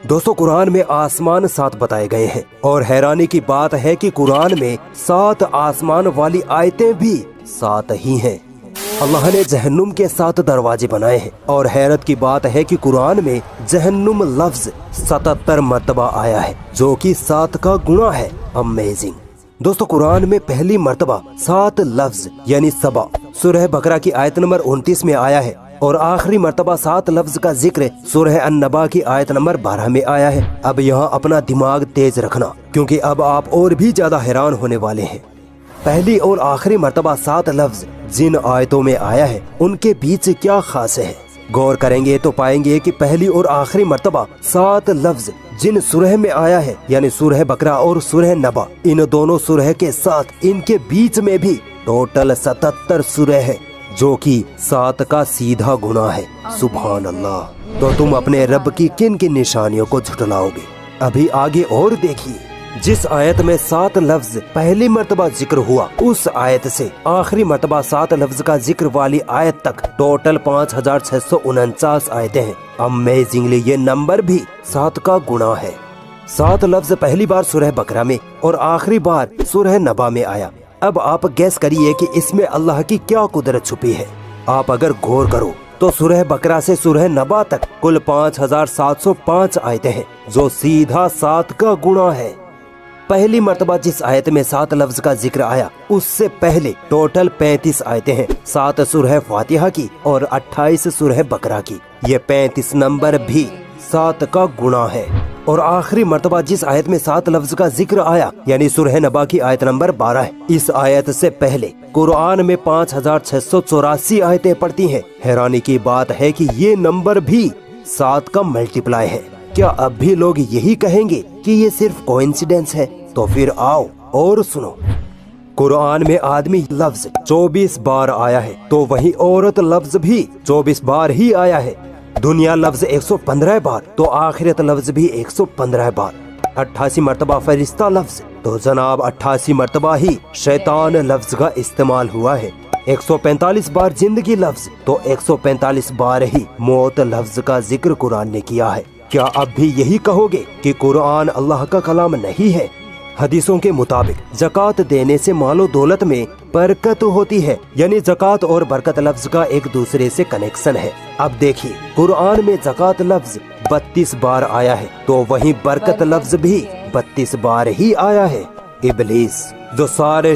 दोस्तों कुरान में आसमान 7 बताए गए हैं और हैरानी की बात है कि कुरान में 7 आसमान वाली आयतें भी 7 ही हैं। अल्लाह ने जहन्नुम के 7 दरवाजे बनाए हैं और हैरत की बात है कि कुरान में जहन्नुम लफ्ज 77 मर्तबा आया है, जो कि 7 का गुणा है। अमेजिंग। दोस्तों कुरान में पहली मर्तबा 7 लफ्ज यानी सबा सूरह बकरा की आयत नंबर 29 में आया है और आखिरी मर्तबा 7 लफ्ज का जिक्र सूरह अन-नबा की आयत नंबर 12 में आया है। अब यहाँ अपना दिमाग तेज रखना, क्योंकि अब आप और भी ज्यादा हैरान होने वाले हैं। पहली और आखिरी मर्तबा 7 लफ्ज जिन आयतों में आया है उनके बीच क्या खास है। गौर करेंगे तो पाएंगे कि पहली और आखिरी मर्तबा 7 लफ्ज जिन सूरह में आया है यानी सूरह बकरा और सूरह नबा, इन दोनों सूरह के साथ इनके बीच में भी टोटल 77 सूरह है, जो कि 7 का सीधा गुना है। सुभान अल्लाह। तो तुम अपने रब की किन किन निशानियों को झुठलाओगे? अभी आगे और देखिए। जिस आयत में 7 लफ्ज पहली मर्तबा जिक्र हुआ, उस आयत से आखिरी मर्तबा 7 लफ्ज का जिक्र वाली आयत तक टोटल 5649 आयतें हैं। अमेजिंगली ये नंबर भी 7 का गुणा है। 7 लफ्ज पहली बार सूरह बकरा में और आखिरी बार सूरह नबा में आया। अब आप गैस करिए कि इसमें अल्लाह की क्या कुदरत छुपी है। आप अगर गौर करो तो सूरह बकरा से सूरह नबा तक कुल 5705 आयतें हैं, जो सीधा 7 का गुणा है। पहली मर्तबा जिस आयत में 7 लफ्ज का जिक्र आया, उससे पहले टोटल 35 आयतें हैं, 7 सूरह फातिहा की और 28 सूरह बकरा की। ये 35 नंबर भी 7 का गुणा है। और आखिरी मर्तबा जिस आयत में 7 लफ्ज का जिक्र आया यानी सूरह नबा की आयत नंबर 12 है। इस आयत से पहले कुरान में 5684 आयतें पढ़ती हैं। हैरानी की बात है कि ये नंबर भी 7 का मल्टीप्लाई है। क्या अब भी लोग यही कहेंगे कि ये सिर्फ कोइंसिडेंस है? तो फिर आओ और सुनो। कुरान में आदमी लफ्ज 24 बार आया है, तो वहीं औरत लफ्ज भी 24 बार ही आया है। दुनिया लफ्ज 115 बार, तो आखिरत लफ्ज भी 115 बार। 88 मर्तबा फरिश्ता लफ्ज, तो जनाब 88 मर्तबा ही शैतान लफ्ज का इस्तेमाल हुआ है। 145 बार जिंदगी लफ्ज, तो 145 बार ही मौत लफ्ज का जिक्र कुरान ने किया है। क्या अब भी यही कहोगे कि कुरान अल्लाह का कलाम नहीं है? हदीसों के मुताबिक ज़कात देने से मालो दौलत में बरकत होती है, यानी ज़कात और बरकत लफ्ज का एक दूसरे से कनेक्शन है। अब देखिए कुरान में ज़कात लफ्ज 32 बार आया है, तो वहीं बरकत लफ्ज भी 32 बार ही आया है। इब्लीस जो सारे